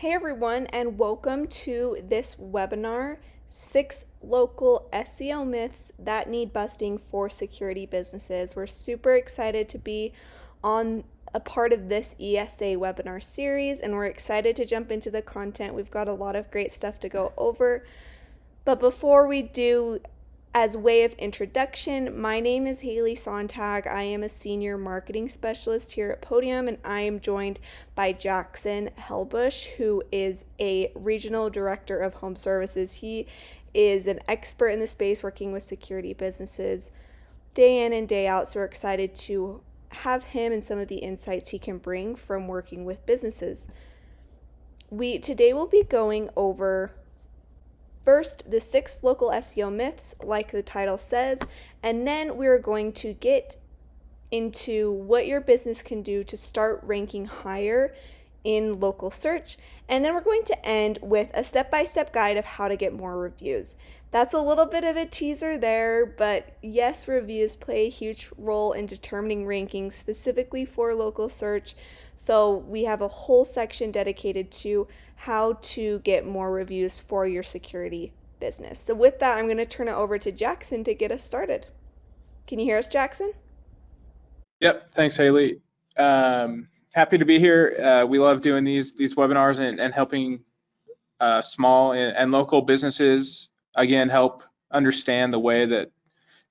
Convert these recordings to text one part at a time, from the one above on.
Hey everyone, and welcome to this webinar, 6 local SEO myths that need busting for security businesses. We're super excited to be on a part of this ESA webinar series, and we're excited to jump into the content. We've got a lot of great stuff to go over. But before we do, as way of introduction, my name is Haley Sontag. I am a senior marketing specialist here at Podium, and I am joined by Jackson Helbush, who is a regional director of home services. He is an expert in the space working with security businesses day in and day out, so we're excited to have him and some of the insights he can bring from working with businesses. Today will be going over first, the 6 local SEO myths, like the title says, and then we're going to get into what your business can do to start ranking higher in local search, and then we're going to end with a step-by-step guide of how to get more reviews. That's a little bit of a teaser there, but yes, reviews play a huge role in determining rankings specifically for local search. So we have a whole section dedicated to how to get more reviews for your security business. So with that, I'm going to turn it over to Jackson to get us started. Can you hear us, Jackson? Yep, thanks, Haley. Happy to be here. We love doing these webinars and helping small and local businesses, again, help understand the way that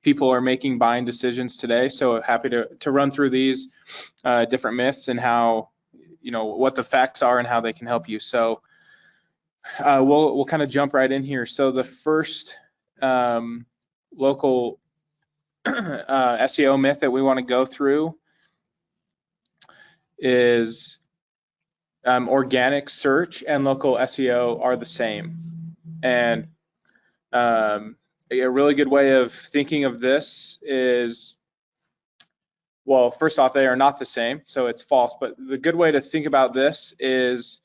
people are making buying decisions today. So happy to run through these different myths and how, what the facts are and how they can help you. So we'll kind of jump right in here. So the first local SEO myth that we want to go through is organic search and local SEO are the same. And a really good way of thinking of this is, well, first off, they are not the same, so it's false. But the good way to think about this is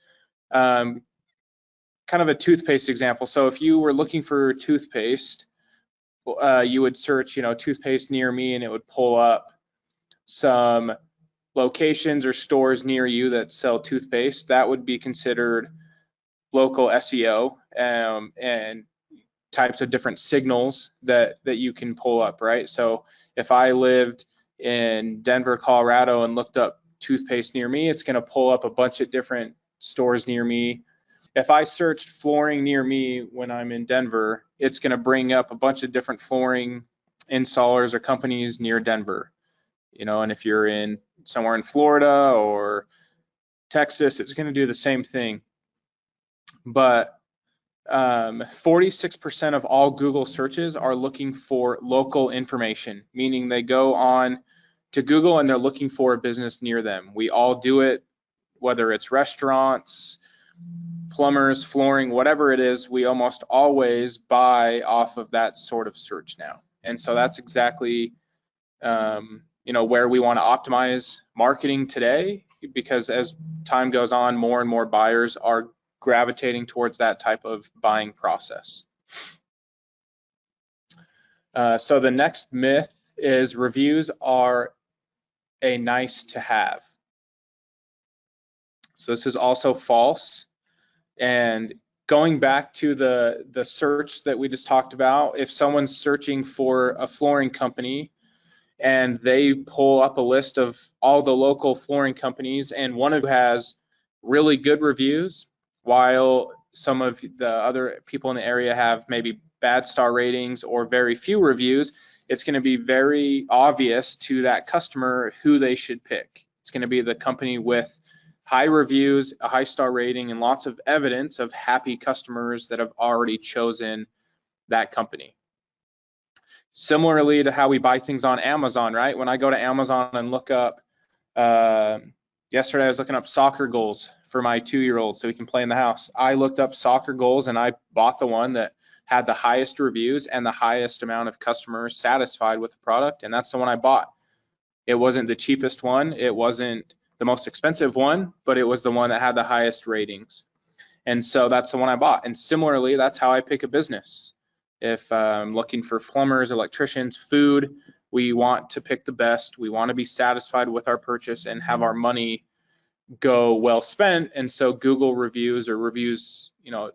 kind of a toothpaste example. So if you were looking for toothpaste, you would search, toothpaste near me, and it would pull up some locations or stores near you that sell toothpaste. That would be considered local SEO, and types of different signals that you can pull up, right? So if I lived in Denver, Colorado, and looked up toothpaste near me, it's going to pull up a bunch of different stores near me. If I searched flooring near me when I'm in Denver, it's going to bring up a bunch of different flooring installers or companies near Denver. And if you're in somewhere in Florida or Texas, it's going to do the same thing. But 46% of all Google searches are looking for local information, meaning they go on to Google and they're looking for a business near them. We all do it, whether it's restaurants, plumbers, flooring, whatever it is, we almost always buy off of that sort of search now. And so that's exactly where we want to optimize marketing today, because as time goes on, more and more buyers are gravitating towards that type of buying process. So the next myth is reviews are a nice to have. So this is also false. And going back to the search that we just talked about, if someone's searching for a flooring company and they pull up a list of all the local flooring companies, and one of them has really good reviews, while some of the other people in the area have maybe bad star ratings or very few reviews, it's going to be very obvious to that customer who they should pick. It's going to be the company with high reviews, a high star rating, and lots of evidence of happy customers that have already chosen that company. Similarly to how we buy things on Amazon, right? When I go to Amazon and look up, yesterday I was looking up soccer goals for my 2-year-old so he can play in the house. I looked up soccer goals and I bought the one that had the highest reviews and the highest amount of customers satisfied with the product, and that's the one I bought. It wasn't the cheapest one, it wasn't the most expensive one, but it was the one that had the highest ratings. And so that's the one I bought. And similarly, that's how I pick a business. If I'm looking for plumbers, electricians, food, we want to pick the best. We want to be satisfied with our purchase and have our money go well spent. And so Google reviews or reviews,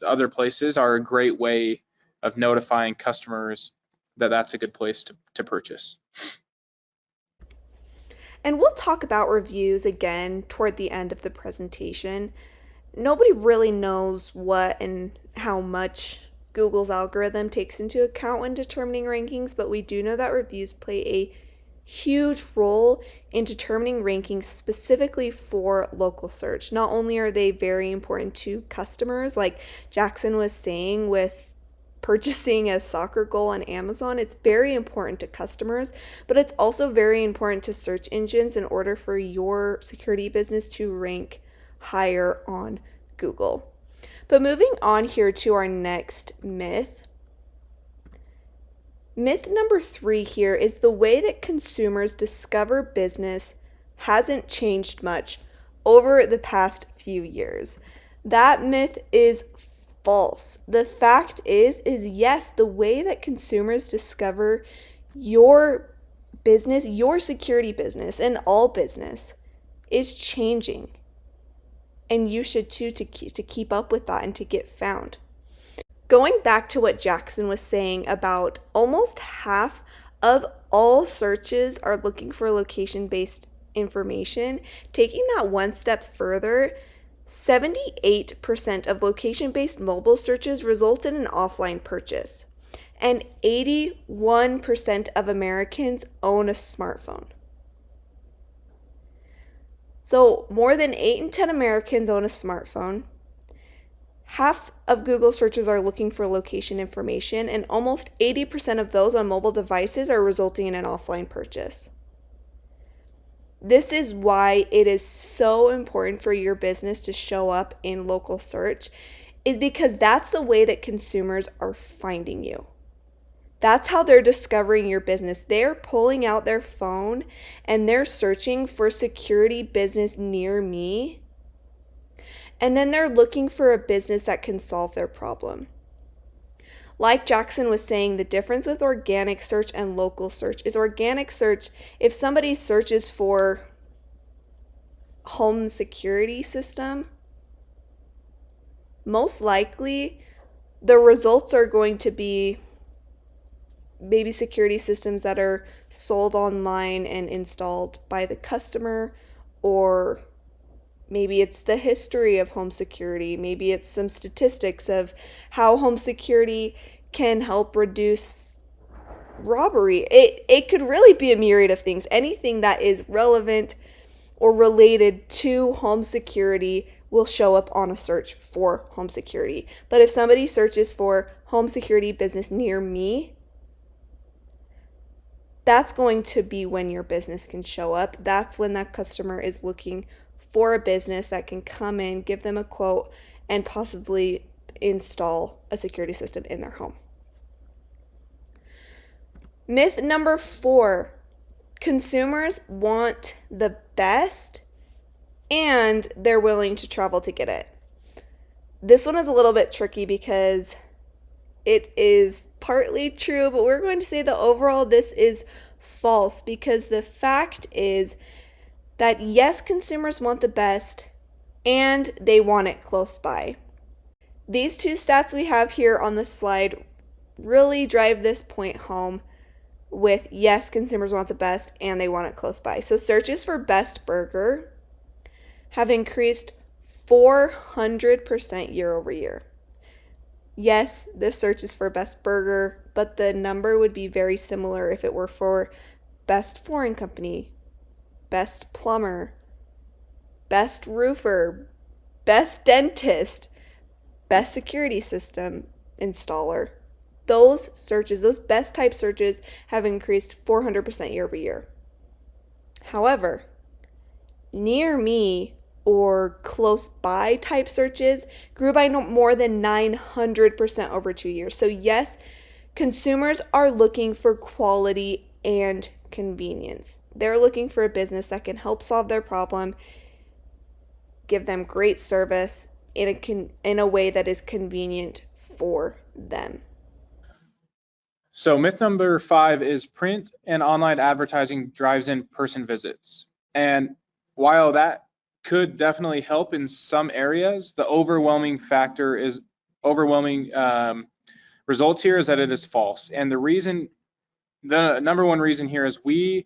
other places are a great way of notifying customers that that's a good place to purchase. And we'll talk about reviews again toward the end of the presentation. Nobody really knows what and how much Google's algorithm takes into account when determining rankings, but we do know that reviews play a huge role in determining rankings specifically for local search. Not only are they very important to customers, like Jackson was saying with purchasing a soccer goal on Amazon, it's very important to customers, but it's also very important to search engines in order for your security business to rank higher on Google. But moving on here to our next myth. Myth number 3 here is the way that consumers discover business hasn't changed much over the past few years. That myth is false. The fact is yes, the way that consumers discover your business, your security business, and all business is changing. And you should too, to keep up with that and to get found. Going back to what Jackson was saying about almost half of all searches are looking for location-based information, taking that one step further, 78% of location-based mobile searches result in an offline purchase, and 81% of Americans own a smartphone. So more than 8 in 10 Americans own a smartphone. Half of Google searches are looking for location information, and almost 80% of those on mobile devices are resulting in an offline purchase. This is why it is so important for your business to show up in local search, is because that's the way that consumers are finding you. That's how they're discovering your business. They're pulling out their phone and they're searching for security business near me. And then they're looking for a business that can solve their problem. Like Jackson was saying, the difference with organic search and local search is organic search, if somebody searches for home security system, most likely the results are going to be maybe security systems that are sold online and installed by the customer, or maybe it's the history of home security. Maybe it's some statistics of how home security can help reduce robbery. It could really be a myriad of things. Anything that is relevant or related to home security will show up on a search for home security. But if somebody searches for home security business near me, that's going to be when your business can show up. That's when that customer is looking for a business that can come in, give them a quote, and possibly install a security system in their home. Myth number 4, consumers want the best and they're willing to travel to get it. This one is a little bit tricky because it is partly true, but we're going to say that overall this is false, because the fact is that yes, consumers want the best and they want it close by. These two stats we have here on the slide really drive this point home with yes, consumers want the best and they want it close by. So searches for best burger have increased 400% year over year. Yes, this search is for best burger, but the number would be very similar if it were for best flooring company, best plumber, best roofer, best dentist, best security system installer. Those searches, those best type searches, have increased 400% year over year. However, near me or close by type searches grew by more than 900% over 2 years. So yes, consumers are looking for quality and convenience. They're looking for a business that can help solve their problem, give them great service in a way that is convenient for them. So myth number 5 is print and online advertising drives in person visits. And while that could definitely help in some areas. The overwhelming results here is that it is false. And the number one reason here is we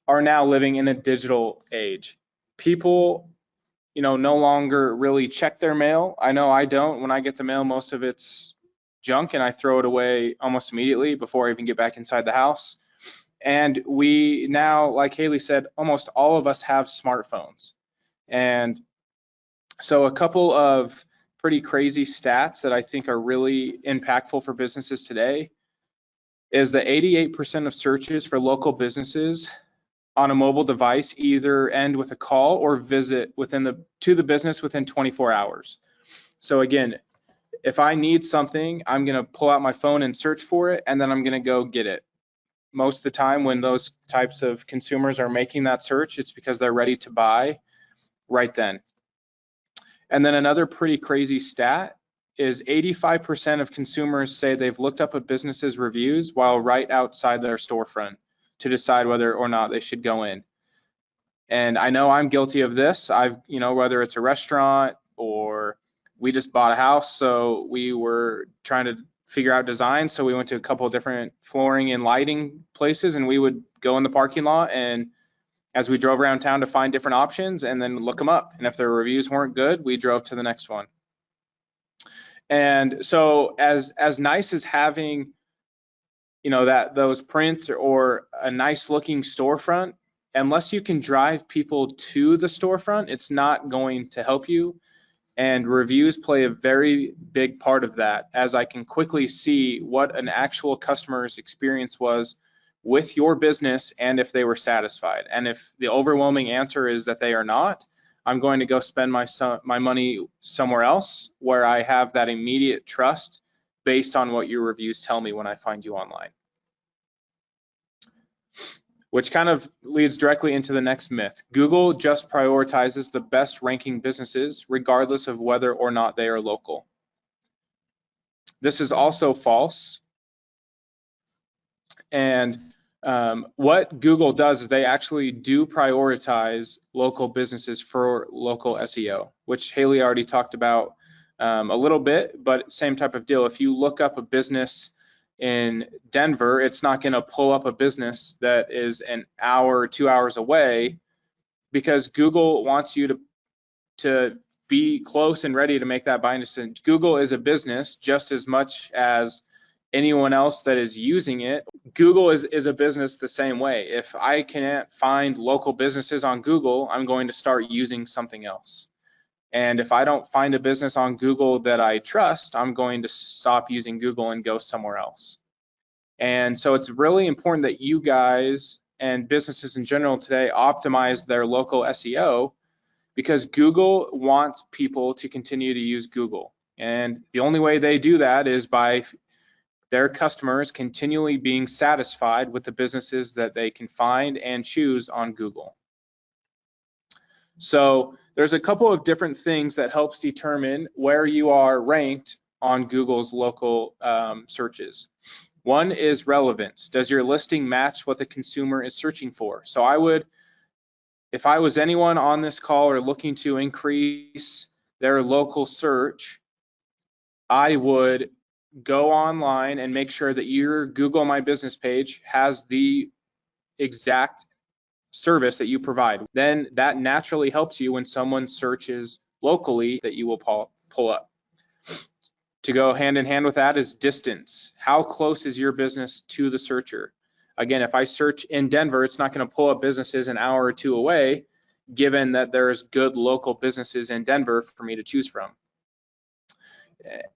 are now living in a digital age. People, no longer really check their mail. I know I don't. When I get the mail, most of it's junk and I throw it away almost immediately before I even get back inside the house. And we now, like Haley said, almost all of us have smartphones. And so a couple of pretty crazy stats that I think are really impactful for businesses today is that 88% of searches for local businesses on a mobile device either end with a call or visit to the business within 24 hours. So again, if I need something, I'm going to pull out my phone and search for it, and then I'm going to go get it. Most of the time when those types of consumers are making that search, it's because they're ready to buy right then. And then another pretty crazy stat is 85% of consumers say they've looked up a business's reviews while right outside their storefront to decide whether or not they should go in. And I know I'm guilty of this. Whether it's a restaurant or we just bought a house, so we were trying to figure out design. So we went to a couple of different flooring and lighting places, and we would go in the parking lot, and as we drove around town to find different options and then look them up. And if their reviews weren't good, we drove to the next one. And so as nice as having, those prints or a nice looking storefront, unless you can drive people to the storefront, it's not going to help you. And reviews play a very big part of that, as I can quickly see what an actual customer's experience was with your business and if they were satisfied. And if the overwhelming answer is that they are not, I'm going to go spend my money somewhere else where I have that immediate trust based on what your reviews tell me when I find you online. Which kind of leads directly into the next myth. Google just prioritizes the best ranking businesses regardless of whether or not they are local. This is also false. And what Google does is they actually do prioritize local businesses for local SEO, which Haley already talked about a little bit, but same type of deal. If you look up a business in Denver, it's not going to pull up a business that is an hour or 2 hours away, because Google wants you to be close and ready to make that buying decision. Google is a business just as much as anyone else that is using it. Google is a business the same way. If I can't find local businesses on Google, I'm going to start using something else. And if I don't find a business on Google that I trust, I'm going to stop using Google and go somewhere else. And so it's really important that you guys and businesses in general today optimize their local SEO, because Google wants people to continue to use Google. And the only way they do that is by their customers continually being satisfied with the businesses that they can find and choose on Google. So there's a couple of different things that helps determine where you are ranked on Google's local searches. One is relevance. Does your listing match what the consumer is searching for? So if I was anyone on this call or looking to increase their local search, I would go online and make sure that your Google My Business page has the exact service that you provide. Then that naturally helps you when someone searches locally that you will pull up. To go hand in hand with that is distance. How close is your business to the searcher? Again, if I search in Denver, it's not going to pull up businesses an hour or two away, given that there's good local businesses in Denver for me to choose from.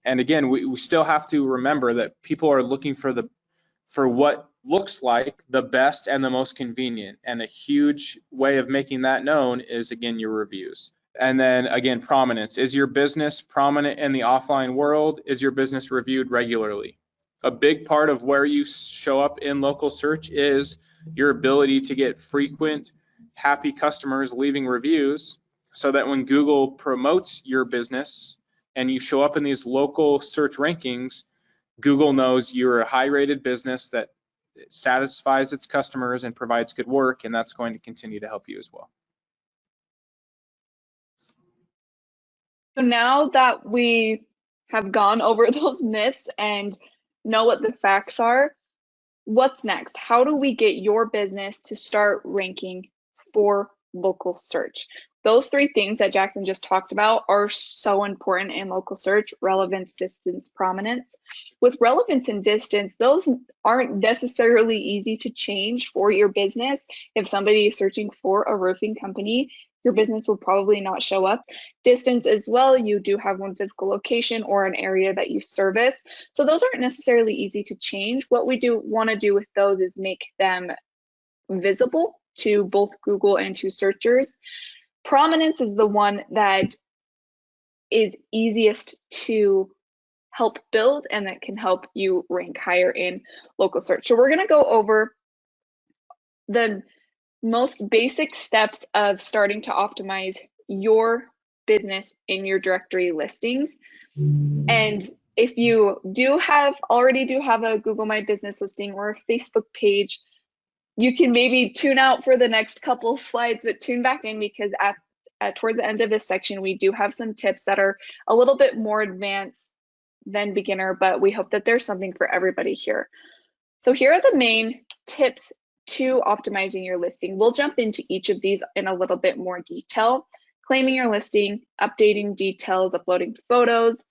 And again, we still have to remember that people are looking for what looks like the best and the most convenient. And a huge way of making that known is, again, your reviews. And then again, prominence. Is your business prominent in the offline world? Is your business reviewed regularly? A big part of where you show up in local search is your ability to get frequent, happy customers leaving reviews, so that when Google promotes your business and you show up in these local search rankings, Google knows you're a high-rated business that satisfies its customers and provides good work, and that's going to continue to help you as well. So now that we have gone over those myths and know what the facts are, what's next? How do we get your business to start ranking for local search? Those three things that Jackson just talked about are so important in local search: relevance, distance, prominence. With relevance and distance, those aren't necessarily easy to change for your business. If somebody is searching for a roofing company, your business will probably not show up. Distance as well, you do have one physical location or an area that you service. So those aren't necessarily easy to change. What we do want to do with those is make them visible to both Google and to searchers. Prominence is the one that is easiest to help build and that can help you rank higher in local search. So we're going to go over the most basic steps of starting to optimize your business in your directory listings. And if you already do have a Google My Business listing or a Facebook page, you can maybe tune out for the next couple slides, but tune back in, because towards the end of this section, we do have some tips that are a little bit more advanced than beginner, but we hope that there's something for everybody here. So here are the main tips to optimizing your listing. We'll jump into each of these in a little bit more detail. Claiming your listing, updating details, uploading photos,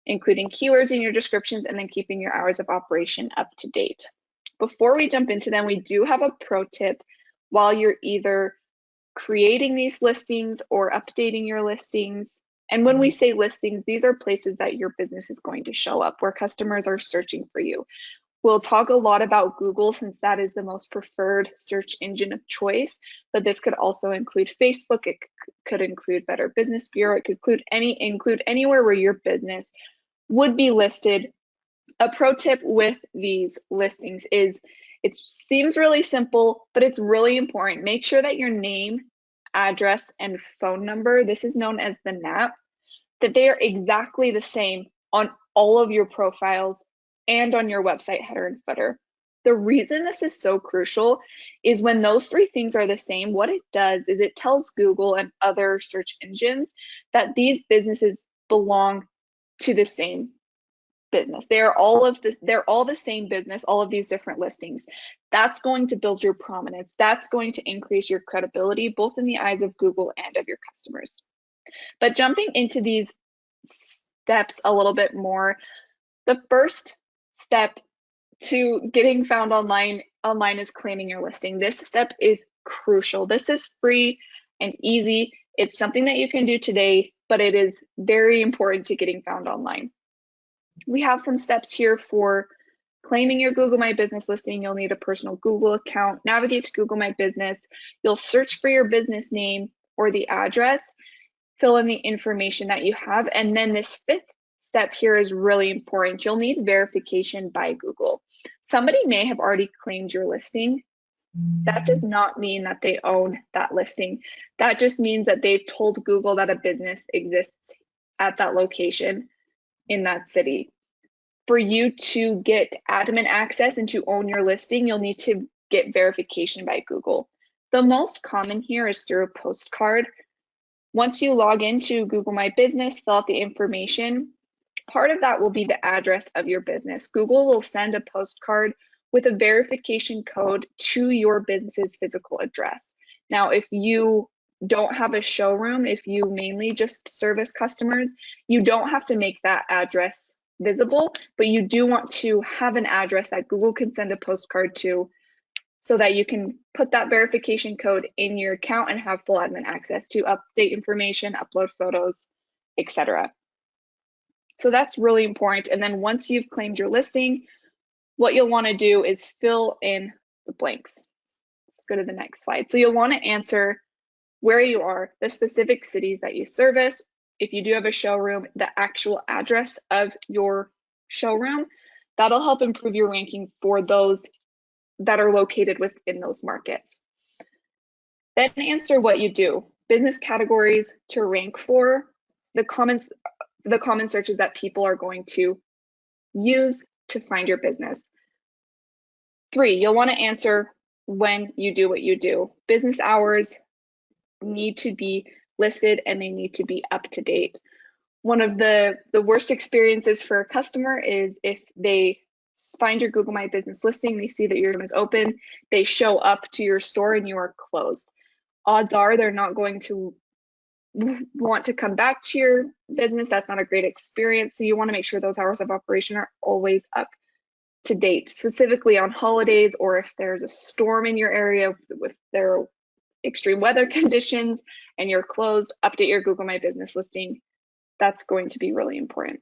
including keywords in your descriptions, and then keeping your hours of operation up to date. Before we jump into them, we do have a pro tip while you're either creating these listings or updating your listings. And when we say listings, these are places that your business is going to show up, where customers are searching for you. We'll talk a lot about Google, since that is the most preferred search engine of choice, but this could also include Facebook. It could include Better Business Bureau. It could include anywhere where your business would be listed. A pro tip with these listings is, it seems really simple, but it's really important. Make sure that your name, address, and phone number, this is known as the NAP, that they are exactly the same on all of your profiles and on your website header and footer. The reason this is so crucial is when those three things are the same, what it does is it tells Google and other search engines that these businesses belong to the same business. They're all the same business, all of these different listings. That's going to build your prominence. That's going to increase your credibility, both in the eyes of Google and of your customers. But jumping into these steps a little bit more, the first step to getting found online is claiming your listing. This step is crucial. This is free and easy. It's something that you can do today, but it is very important to getting found online. We have some steps here for claiming your Google My Business listing. You'll need a personal Google account. Navigate to Google My Business. You'll search for your business name or the address. Fill in the information that you have. And then this fifth step here is really important. You'll need verification by Google. Somebody may have already claimed your listing. That does not mean that they own that listing. That just means that they've told Google that a business exists at that location in that city. For you to get admin access and to own your listing, you'll need to get verification by Google. The most common here is through a postcard. Once you log into Google My Business, fill out the information. Part of that will be the address of your business. Google will send a postcard with a verification code to your business's physical address. Now, if you don't have a showroom, if you mainly just service customers, you don't have to make that address visible, but you do want to have an address that Google can send a postcard to, so that you can put that verification code in your account and have full admin access to update information, upload photos, etc. So that's really important. And then once you've claimed your listing, what you'll want to do is fill in the blanks. Let's go to the next slide. So you'll want to answer where you are, the specific cities that you service. If you do have a showroom, the actual address of your showroom. That'll help improve your ranking for those that are located within those markets. Then answer what you do, business categories to rank for, the common searches that people are going to use to find your business. 3, you'll want to answer when you do what you do. Business hours need to be listed and they need to be up to date. One of the worst experiences for a customer is if they find your Google My Business listing, they see that your room is open, they show up to your store and you are closed. Odds are they're not going to want to come back to your business. That's not a great experience. So you want to make sure those hours of operation are always up to date, specifically on holidays, or if there's a storm in your area with their extreme weather conditions and you're closed, update your Google My Business listing. That's going to be really important.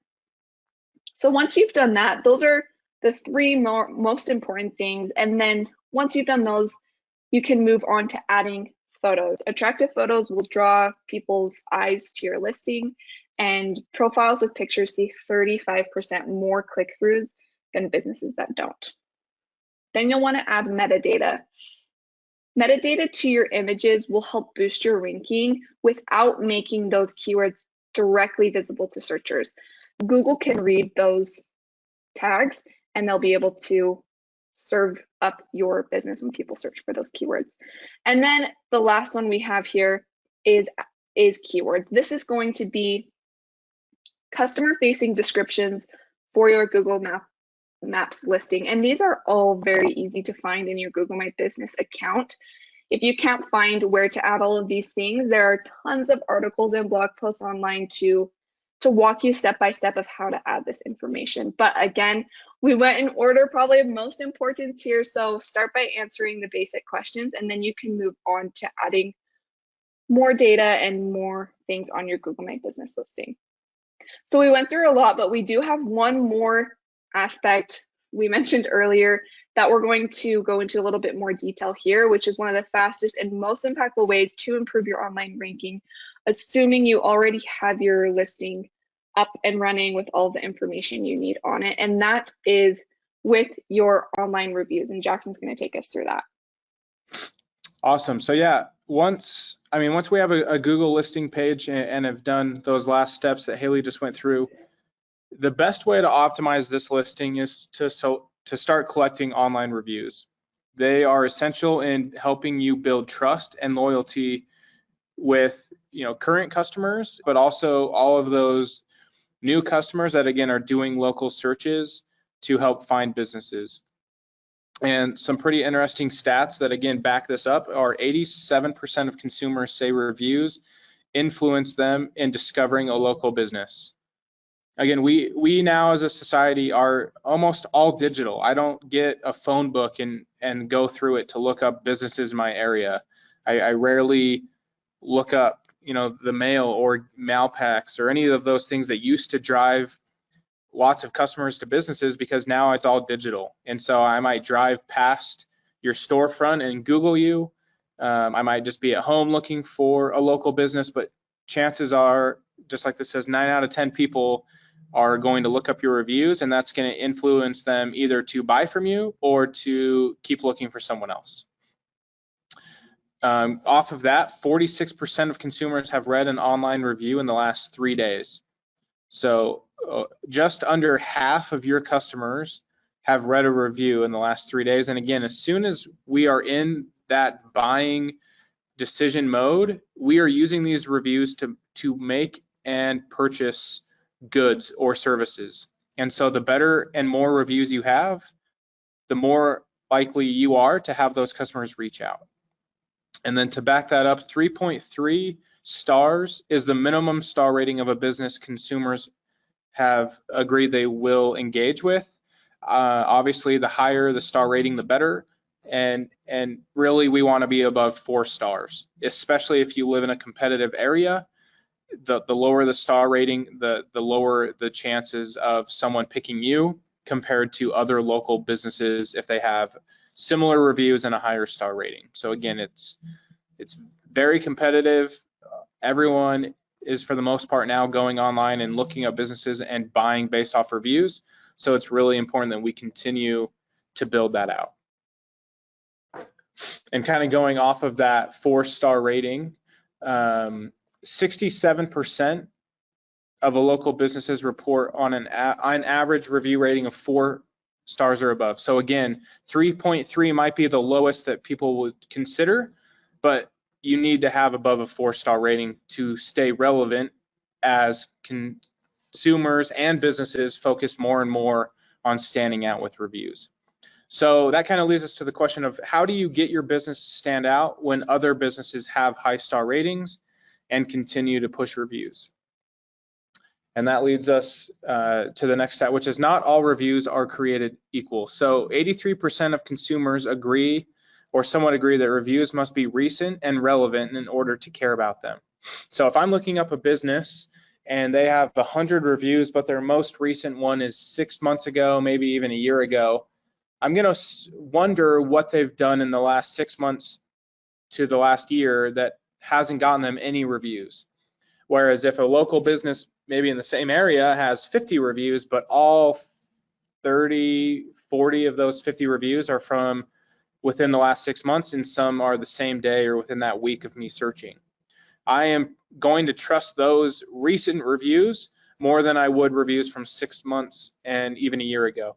So once you've done that, those are the three most important things. And then once you've done those, you can move on to adding photos. Attractive photos will draw people's eyes to your listing, and profiles with pictures see 35% more click-throughs than businesses that don't. Then you'll want to add metadata. Metadata to your images will help boost your ranking without making those keywords directly visible to searchers. Google can read those tags and they'll be able to serve up your business when people search for those keywords. And then the last one we have here is keywords. This is going to be customer-facing descriptions for your Google Maps listing. And these are all very easy to find in your Google My Business account. If you can't find where to add all of these things, there are tons of articles and blog posts online to walk you step by step of how to add this information. But again, we went in order probably of most importance here. So start by answering the basic questions, and then you can move on to adding more data and more things on your Google My Business listing. So we went through a lot, but we do have one more aspect we mentioned earlier that we're going to go into a little bit more detail here, which is one of the fastest and most impactful ways to improve your online ranking, assuming you already have your listing up and running with all the information you need on it. And that is with your online reviews. And Jackson's going to take us through that. Awesome. So yeah, once we have a Google listing page and have done those last steps that Haley just went through, the best way to optimize this listing is to start collecting online reviews. They are essential in helping you build trust and loyalty with current customers, but also all of those new customers that again are doing local searches to help find businesses. And some pretty interesting stats that again back this up are 87% of consumers say reviews influence them in discovering a local business. Again, we now as a society are almost all digital. I don't get a phone book and go through it to look up businesses in my area. I rarely look up the mail or mail packs or any of those things that used to drive lots of customers to businesses, because now it's all digital. And so I might drive past your storefront and Google you. I might just be at home looking for a local business, but chances are, just like this says, 9 out of 10 people are going to look up your reviews, and that's going to influence them either to buy from you or to keep looking for someone else. Off of that, 46% of consumers have read an online review in the last 3 days. So just under half of your customers have read a review in the last 3 days. And again, as soon as we are in that buying decision mode, we are using these reviews to make and purchase goods or services. And so the better and more reviews you have, the more likely you are to have those customers reach out. And then to back that up, 3.3 stars is the minimum star rating of a business consumers have agreed they will engage with. Obviously, the higher the star rating, the better. And really, we want to be above 4 stars, especially if you live in a competitive area. The lower the star rating, the lower the chances of someone picking you compared to other local businesses if they have similar reviews and a higher star rating. So again, it's very competitive. Everyone is, for the most part, now going online and looking up businesses and buying based off reviews. So it's really important that we continue to build that out. And kind of going off of that 4-star rating, 67% of a local businesses report on an average review rating of 4 stars or above. So again, 3.3 might be the lowest that people would consider, but you need to have above a 4-star rating to stay relevant as consumers and businesses focus more and more on standing out with reviews. So that kind of leads us to the question of how do you get your business to stand out when other businesses have high star ratings and continue to push reviews? And that leads us to the next step, which is not all reviews are created equal. So 83% of consumers agree or somewhat agree that reviews must be recent and relevant in order to care about them. So if I'm looking up a business and they have 100 reviews, but their most recent one is 6 months ago, maybe even a year ago, I'm going to wonder what they've done in the last 6 months to the last year that hasn't gotten them any reviews. Whereas if a local business maybe in the same area has 50 reviews, but all 30, 40 of those 50 reviews are from within the last 6 months, and some are the same day or within that week of me searching, I am going to trust those recent reviews more than I would reviews from 6 months and even a year ago.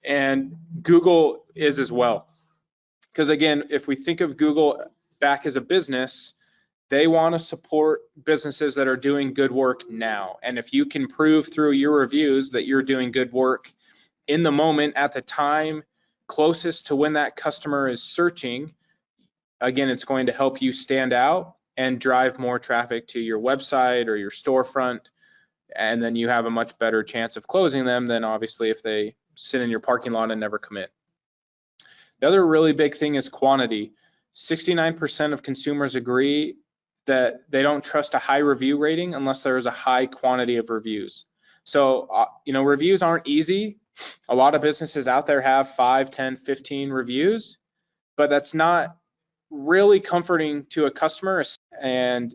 And Google is as well. Because again, if we think of Google back as a business, they want to support businesses that are doing good work now. And if you can prove through your reviews that you're doing good work in the moment at the time closest to when that customer is searching, again, it's going to help you stand out and drive more traffic to your website or your storefront. And then you have a much better chance of closing them than obviously if they sit in your parking lot and never commit. The other really big thing is quantity. 69% of consumers agree that they don't trust a high review rating unless there is a high quantity of reviews. So, reviews aren't easy. A lot of businesses out there have 5, 10, 15 reviews, but that's not really comforting to a customer. And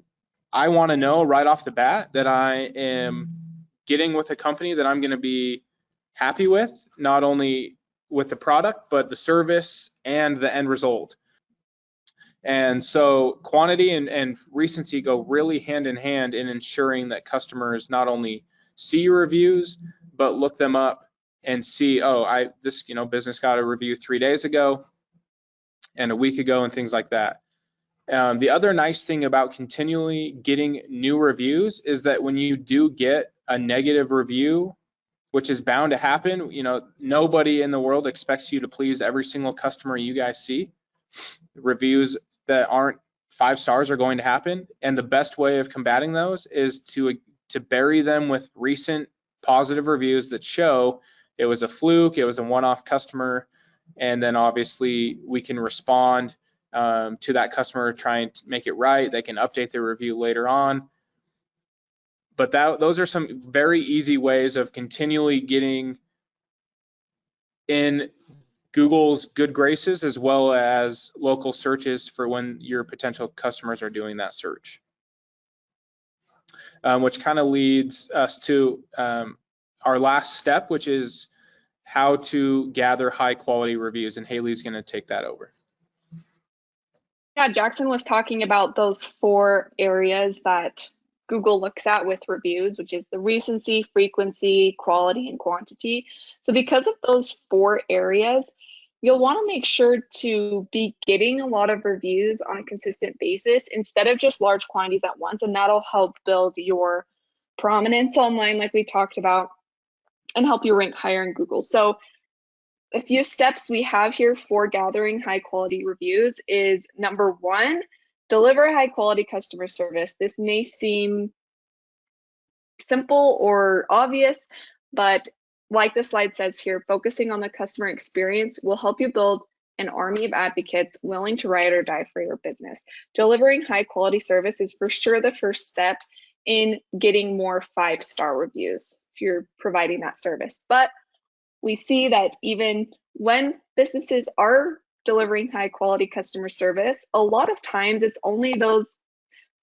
I want to know right off the bat that I am getting with a company that I'm going to be happy with, not only with the product, but the service and the end result. And so quantity and recency go really hand in hand in ensuring that customers not only see your reviews, but look them up and see, oh, this business got a review 3 days ago and a week ago and things like that. The other nice thing about continually getting new reviews is that when you do get a negative review, which is bound to happen, nobody in the world expects you to please every single customer you guys see. Reviews that aren't 5 stars are going to happen, and the best way of combating those is to bury them with recent positive reviews that show it was a fluke, it was a one-off customer, and then obviously we can respond to that customer, trying to make it right. They can update their review later on. But those are some very easy ways of continually getting in Google's good graces, as well as local searches for when your potential customers are doing that search. Which kind of leads us to our last step, which is how to gather high quality reviews. And Haley's going to take that over. Yeah, Jackson was talking about those 4 areas that Google looks at with reviews, which is the recency, frequency, quality, and quantity. So because of those 4 areas, you'll want to make sure to be getting a lot of reviews on a consistent basis instead of just large quantities at once, and that'll help build your prominence online like we talked about and help you rank higher in Google. So a few steps we have here for gathering high quality reviews is number 1, deliver high quality customer service. This may seem simple or obvious, but like the slide says here, focusing on the customer experience will help you build an army of advocates willing to ride or die for your business. Delivering high quality service is for sure the first step in getting more 5-star reviews if you're providing that service. But we see that even when businesses are delivering high quality customer service, a lot of times it's only those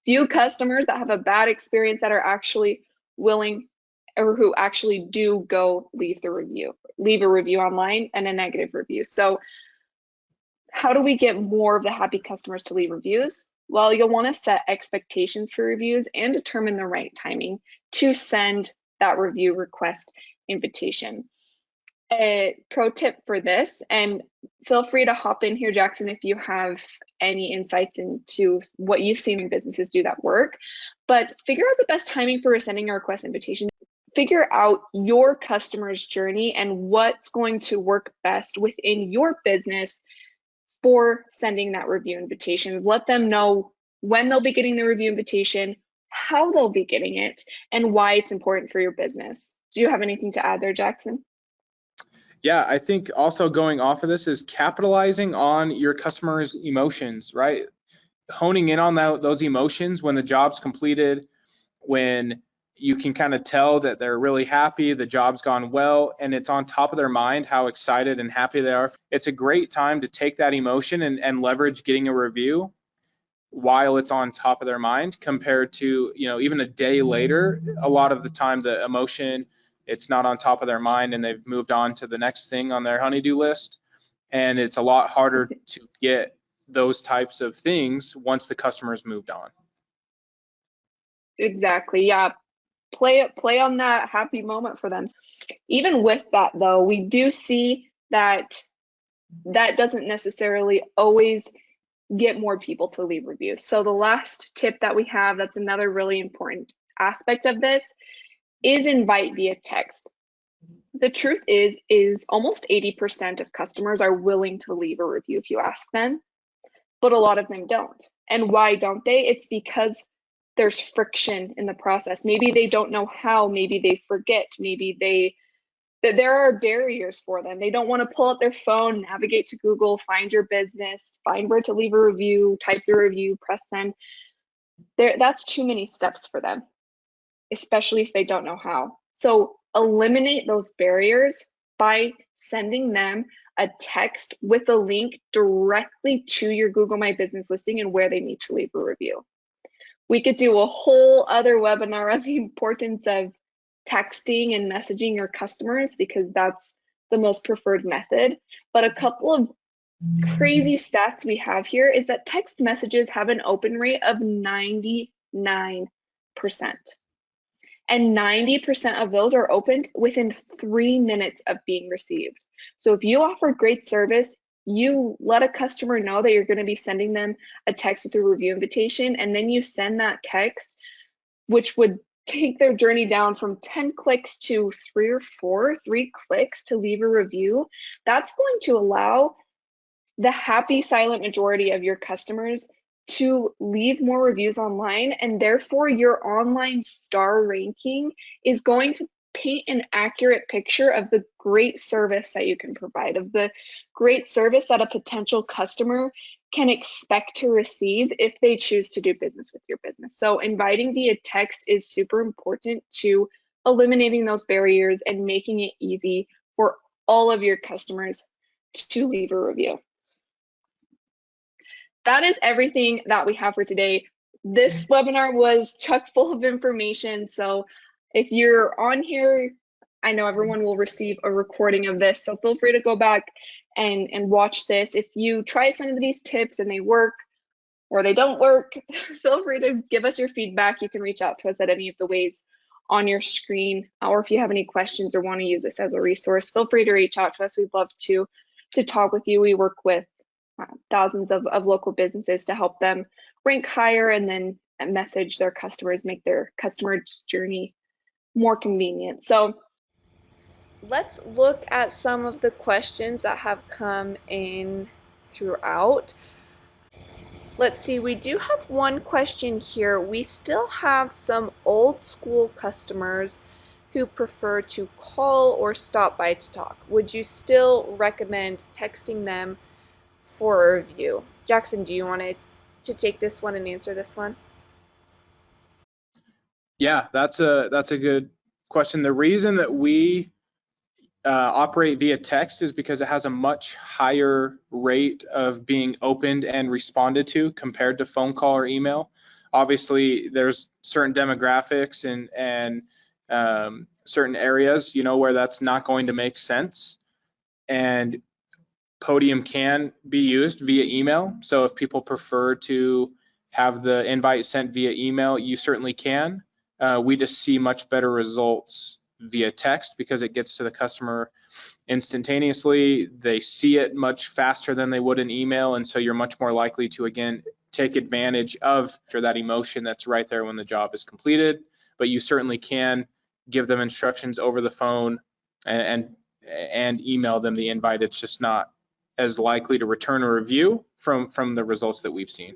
few customers that have a bad experience that are actually willing, or who actually do go leave a review online and a negative review. So how do we get more of the happy customers to leave reviews? Well, you'll want to set expectations for reviews and determine the right timing to send that review request invitation. A pro tip for this, and feel free to hop in here, Jackson, if you have any insights into what you've seen in businesses do that work. But figure out the best timing for sending a request invitation. Figure out your customer's journey and what's going to work best within your business for sending that review invitation. Let them know when they'll be getting the review invitation, how they'll be getting it, and why it's important for your business. Do you have anything to add there, Jackson? Yeah, I think also going off of this is capitalizing on your customers' emotions, right? Honing in on those emotions when the job's completed, when you can kind of tell that they're really happy, the job's gone well, and it's on top of their mind how excited and happy they are. It's a great time to take that emotion and leverage getting a review while it's on top of their mind, compared to, even a day later. A lot of the time the emotion, it's not on top of their mind and they've moved on to the next thing on their honey-do list, and it's a lot harder to get those types of things once the customer's moved on. Exactly. Yeah. Play on that happy moment for them. Even with that, though, we do see that doesn't necessarily always get more people to leave reviews. So the last tip that we have, that's another really important aspect of this, is invite via text. The truth is almost 80% of customers are willing to leave a review if you ask them, but a lot of them don't. And why don't they? It's because there's friction in the process. Maybe they don't know how, maybe they forget, maybe there are barriers for them. They don't want to pull out their phone, navigate to Google, find your business, find where to leave a review, type the review, press send. That's too many steps for them, especially if they don't know how. So eliminate those barriers by sending them a text with a link directly to your Google My Business listing and where they need to leave a review. We could do a whole other webinar on the importance of texting and messaging your customers, because that's the most preferred method. But a couple of crazy stats we have here is that text messages have an open rate of 99%. And 90% of those are opened within 3 minutes of being received. So if you offer great service, you let a customer know that you're going to be sending them a text with a review invitation, and then you send that text, which would take their journey down from 10 clicks to 3 clicks to leave a review. That's going to allow the happy silent majority of your customers to leave more reviews online, and therefore your online star ranking is going to paint an accurate picture of the great service that you can provide, of the great service that a potential customer can expect to receive if they choose to do business with your business. So inviting via text is super important to eliminating those barriers and making it easy for all of your customers to leave a review. That is everything that we have for today. This webinar was chock full of information, so if you're on here, I know everyone will receive a recording of this, so feel free to go back and watch this. If you try some of these tips and they work or they don't work, feel free to give us your feedback. You can reach out to us at any of the ways on your screen, or if you have any questions or want to use this as a resource, feel free to reach out to us. We'd love to talk with you. We work with thousands of local businesses to help them rank higher and then message their customers, make their customer journey more convenient. So let's look at some of the questions that have come in throughout. Let's see, we do have one question here. We still have some old school customers who prefer to call or stop by to talk. Would you still recommend texting them for a review? Jackson, do you want to take this one and answer this one? Yeah, that's a good question. The reason that we operate via text is because it has a much higher rate of being opened and responded to compared to phone call or email. Obviously, there's certain demographics and certain areas, where that's not going to make sense. And Podium can be used via email. So if people prefer to have the invite sent via email, you certainly can. We just see much better results via text because it gets to the customer instantaneously. They see it much faster than they would in email, and so you're much more likely to, again, take advantage of that emotion that's right there when the job is completed. But you certainly can give them instructions over the phone and email them the invite. It's just not as likely to return a review from the results that we've seen.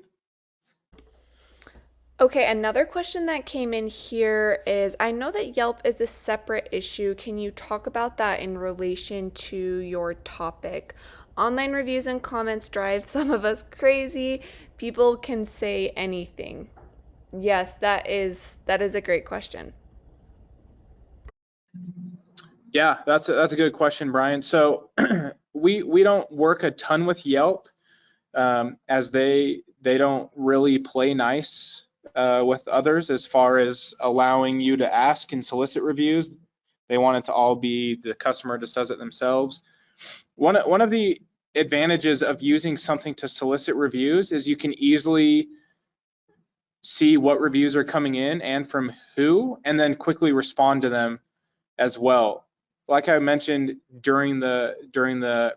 Okay, another question that came in here is, I know that Yelp is a separate issue. Can you talk about that in relation to your topic? Online reviews and comments drive some of us crazy. People can say anything. Yes, that is a great question. Yeah, that's a good question, Brian. So we don't work a ton with Yelp, as they don't really play nice with others as far as allowing you to ask and solicit reviews. They want it to all be the customer just does it themselves. One of the advantages of using something to solicit reviews is you can easily see what reviews are coming in and from who, and then quickly respond to them as well. Like I mentioned during the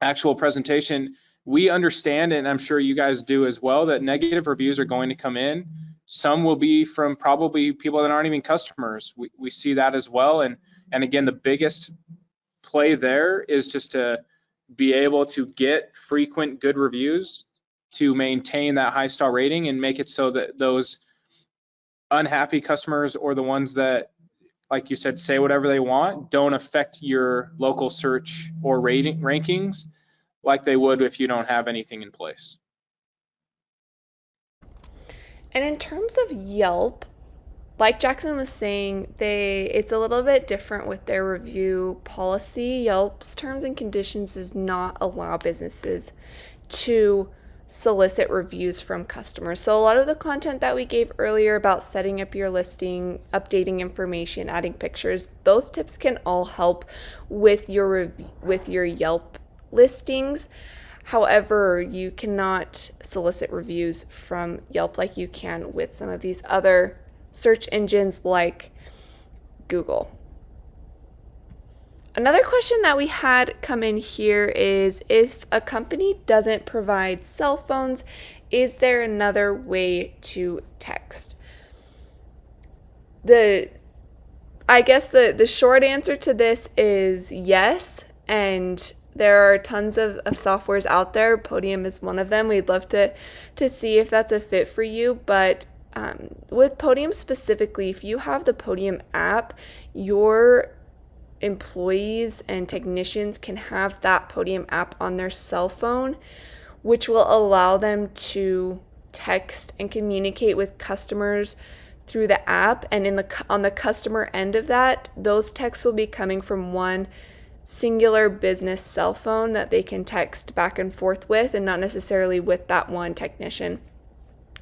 actual presentation, we understand, and I'm sure you guys do as well, that negative reviews are going to come in. Some will be from probably people that aren't even customers. We see that as well. And again, the biggest play there is just to be able to get frequent good reviews to maintain that high star rating and make it so that those unhappy customers, or the ones that, like you said, say whatever they want, don't affect your local search or rankings like they would if you don't have anything in place. And in terms of Yelp, like Jackson was saying, it's a little bit different with their review policy. Yelp's terms and conditions does not allow businesses to solicit reviews from customers. So a lot of the content that we gave earlier about setting up your listing, updating information, adding pictures, those tips can all help with your Yelp listings. However, you cannot solicit reviews from Yelp like you can with some of these other search engines like Google. Another question that we had come in here is, if a company doesn't provide cell phones, is there another way to text? I guess the short answer to this is yes, and there are tons of softwares out there. Podium is one of them. We'd love to see if that's a fit for you, but with Podium specifically, if you have the Podium app, your employees and technicians can have that Podium app on their cell phone, which will allow them to text and communicate with customers through the app. And on the customer end of that, those texts will be coming from one singular business cell phone that they can text back and forth with, and not necessarily with that one technician.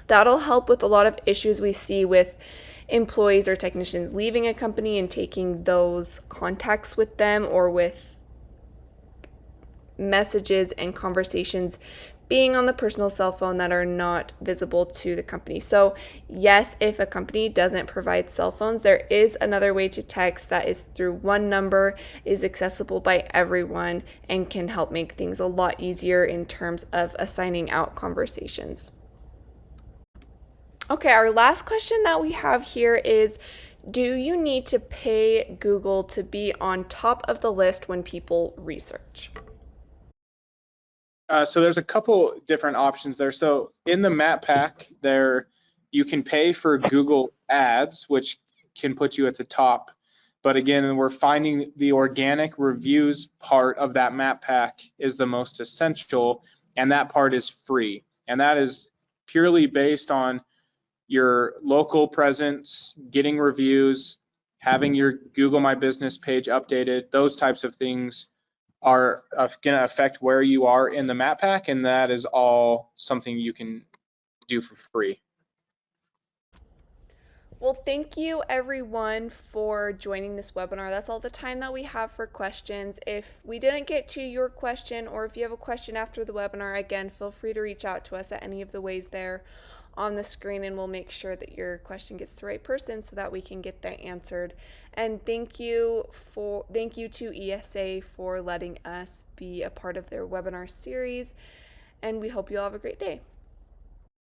That'll help with a lot of issues we see with employees or technicians leaving a company and taking those contacts with them, or with messages and conversations being on the personal cell phone that are not visible to the company. So yes, if a company doesn't provide cell phones, there is another way to text that is through one number, is accessible by everyone, and can help make things a lot easier in terms of assigning out conversations. Okay, our last question that we have here is, do you need to pay Google to be on top of the list when people research? So there's a couple different options there. So in the map pack there, you can pay for Google Ads, which can put you at the top. But again, we're finding the organic reviews part of that map pack is the most essential, and that part is free. And that is purely based on your local presence, getting reviews, having your Google My Business page updated. Those types of things are going to affect where you are in the map pack, and that is all something you can do for free. Well, thank you everyone for joining this webinar. That's all the time that we have for questions. If we didn't get to your question, or if you have a question after the webinar, again, feel free to reach out to us at any of the ways there on the screen, and we'll make sure that your question gets to the right person so that we can get that answered. And thank you to ESA for letting us be a part of their webinar series, and we hope you all have a great day.